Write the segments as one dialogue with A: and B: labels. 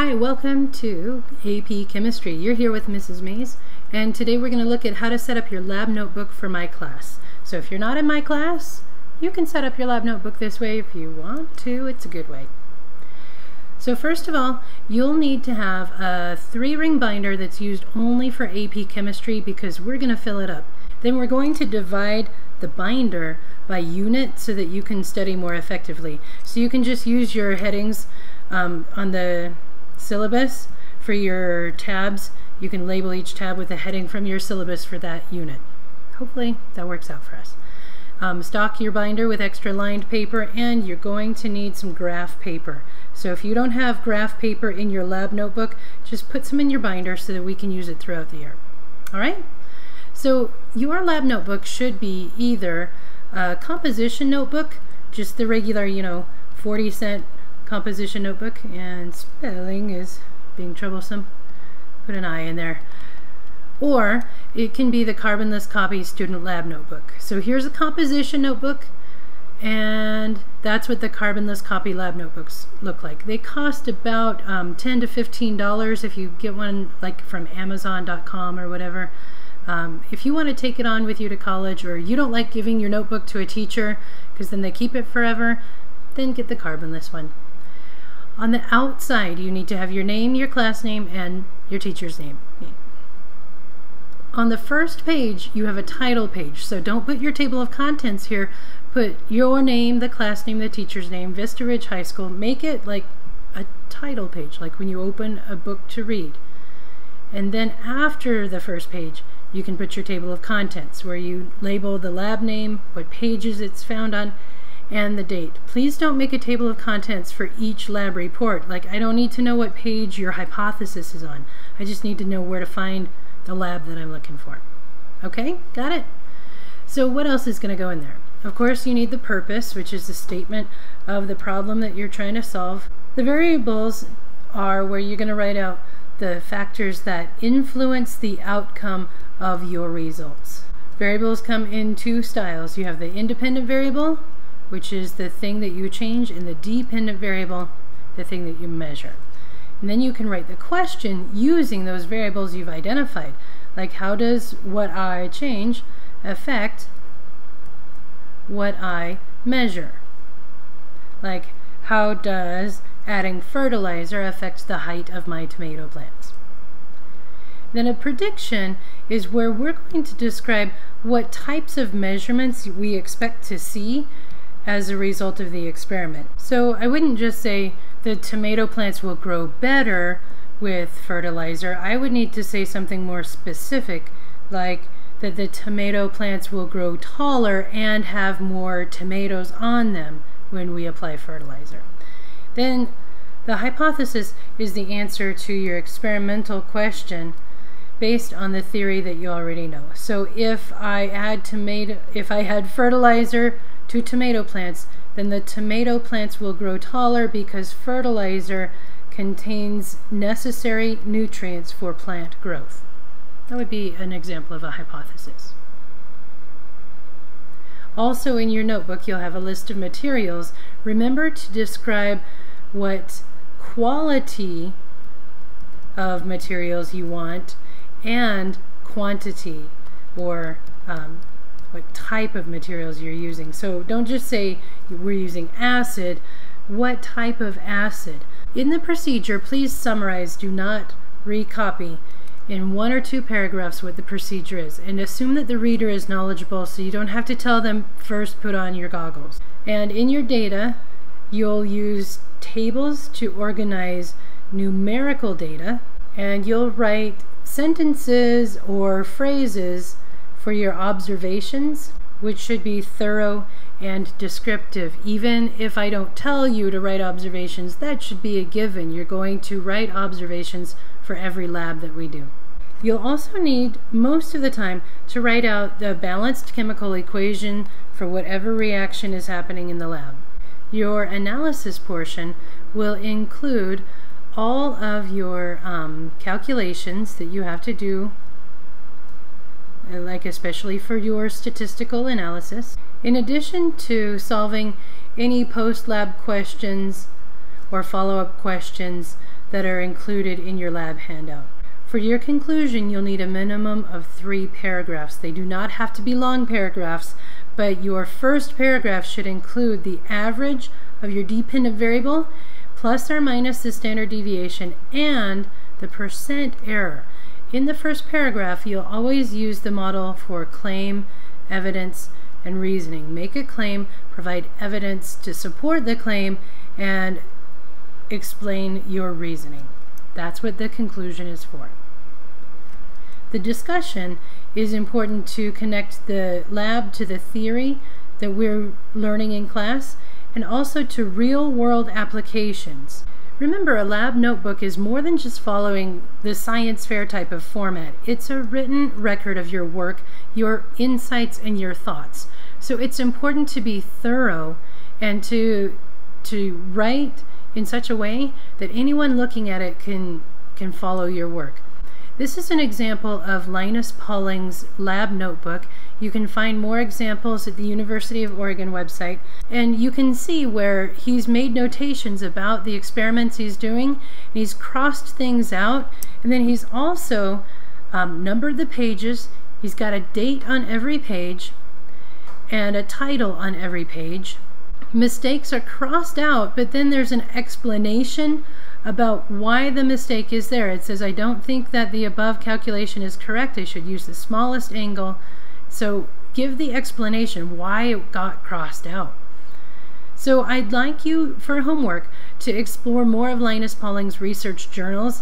A: Hi, welcome to AP Chemistry. You're here with Mrs. Mays, and today we're going to look at how to set up your lab notebook for my class. So if you're not in my class, you can set up your lab notebook this way if you want to. It's a good way. So first of all, you'll need to have a 3-ring binder that's used only for AP Chemistry because we're going to fill it up. Then we're going to divide the binder by unit so that you can study more effectively. So you can just use your headings on the syllabus for your tabs. You can label each tab with a heading from your syllabus for that unit. Hopefully that works out for us. Stock your binder with extra lined paper, and you're going to need some graph paper. So if you don't have graph paper in your lab notebook, just put some in your binder so that we can use it throughout the year. Alright? So your lab notebook should be either a composition notebook, just the regular, 40-cent composition notebook, and spelling is being troublesome. Put an I in there. Or it can be the Carbonless Copy Student Lab Notebook. So here's a composition notebook, and that's what the Carbonless Copy Lab Notebooks look like. They cost about $10 to $15 if you get one like from Amazon.com or whatever. If you want to take it on with you to college, or you don't like giving your notebook to a teacher because then they keep it forever, then get the Carbonless one. On the outside, you need to have your name, your class name, and your teacher's name. On the first page, you have a title page, so don't put your table of contents here. Put your name, the class name, the teacher's name, Vista Ridge High School. Make it like a title page, like when you open a book to read. And then after the first page, you can put your table of contents, where you label the lab name, what pages it's found on, and the date. Please don't make a table of contents for each lab report. Like, I don't need to know what page your hypothesis is on. I just need to know where to find the lab that I'm looking for. Okay, got it? So what else is going to go in there? Of course, you need the purpose, which is the statement of the problem that you're trying to solve. The variables are where you're going to write out the factors that influence the outcome of your results. Variables come in 2 styles. You have the independent variable, which is the thing that you change, and the dependent variable, the thing that you measure. And then you can write the question using those variables you've identified. Like, how does what I change affect what I measure? Like, how does adding fertilizer affect the height of my tomato plants? Then a prediction is where we're going to describe what types of measurements we expect to see as a result of the experiment. So I wouldn't just say the tomato plants will grow better with fertilizer. I would need to say something more specific, like that the tomato plants will grow taller and have more tomatoes on them when we apply fertilizer. Then the hypothesis is the answer to your experimental question based on the theory that you already know. So if I had fertilizer to tomato plants, then the tomato plants will grow taller because fertilizer contains necessary nutrients for plant growth. That would be an example of a hypothesis. Also in your notebook, you'll have a list of materials. Remember to describe what quality of materials you want and quantity, or what type of materials you're using. So don't just say we're using acid. What type of acid? In the procedure, please summarize. Do not recopy in 1 or 2 paragraphs what the procedure is, and assume that the reader is knowledgeable, so you don't have to tell them first put on your goggles. And in your data, you'll use tables to organize numerical data, and you'll write sentences or phrases for your observations, which should be thorough and descriptive. Even if I don't tell you to write observations, that should be a given. You're going to write observations for every lab that we do. You'll also need, most of the time, to write out the balanced chemical equation for whatever reaction is happening in the lab. Your analysis portion will include all of your calculations that you have to do, like especially for your statistical analysis. In addition to solving any post-lab questions or follow-up questions that are included in your lab handout. For your conclusion, you'll need a minimum of 3 paragraphs. They do not have to be long paragraphs, but your first paragraph should include the average of your dependent variable, plus or minus the standard deviation, and the percent error. In the first paragraph, you'll always use the model for claim, evidence, and reasoning. Make a claim, provide evidence to support the claim, and explain your reasoning. That's what the conclusion is for. The discussion is important to connect the lab to the theory that we're learning in class, and also to real-world applications. Remember, a lab notebook is more than just following the science fair type of format. It's a written record of your work, your insights, and your thoughts. So it's important to be thorough and to write in such a way that anyone looking at it can follow your work. This is an example of Linus Pauling's lab notebook. You can find more examples at the University of Oregon website, and you can see where he's made notations about the experiments he's doing, and he's crossed things out, and then he's also numbered the pages. He's got a date on every page and a title on every page. Mistakes are crossed out, but then there's an explanation about why the mistake is there. It says, I don't think that the above calculation is correct. I should use the smallest angle. So give the explanation why it got crossed out. So I'd like you, for homework, to explore more of Linus Pauling's research journals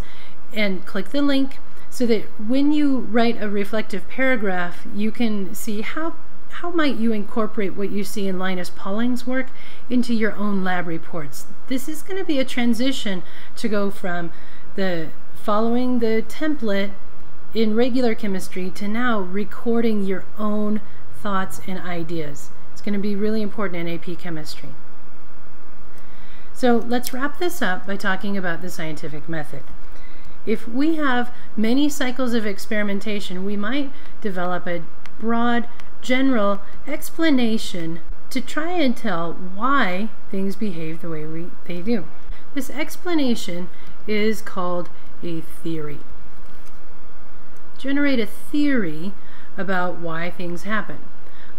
A: and click the link so that when you write a reflective paragraph, you can see how might you incorporate what you see in Linus Pauling's work into your own lab reports. This is going to be a transition to go from following the template in regular chemistry to now recording your own thoughts and ideas. It's going to be really important in AP chemistry. So let's wrap this up by talking about the scientific method. If we have many cycles of experimentation, we might develop a broad, general explanation to try and tell why things behave the way they do. This explanation is called a theory. Generate a theory about why things happen.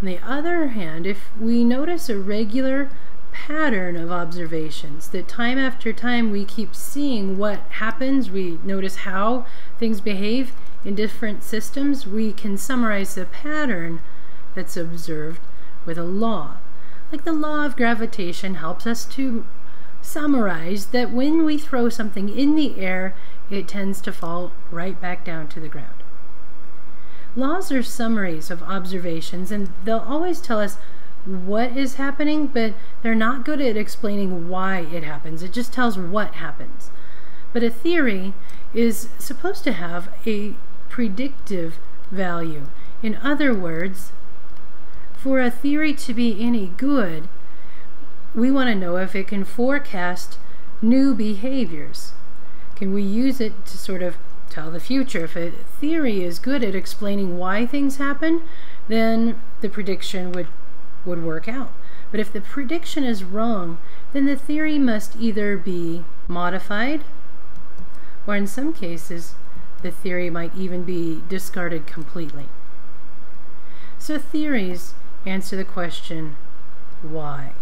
A: On the other hand, if we notice a regular pattern of observations, that time after time we keep seeing what happens, we notice how things behave in different systems, we can summarize the pattern that's observed with a law. Like the law of gravitation helps us to summarize that when we throw something in the air, it tends to fall right back down to the ground. Laws are summaries of observations, and they'll always tell us what is happening, but they're not good at explaining why it happens. It just tells what happens. But a theory is supposed to have a predictive value. In other words, for a theory to be any good, we want to know if it can forecast new behaviors. Can we use it to sort of tell the future? If a theory is good at explaining why things happen, then the prediction would work out. But if the prediction is wrong, then the theory must either be modified, or in some cases, the theory might even be discarded completely. So theories answer the question, why?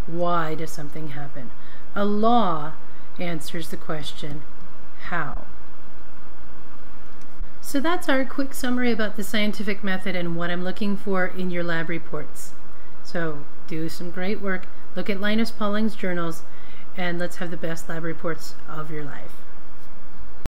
A: Why does something happen? A law answers the question, how? So that's our quick summary about the scientific method and what I'm looking for in your lab reports. So do some great work, look at Linus Pauling's journals, and let's have the best lab reports of your life.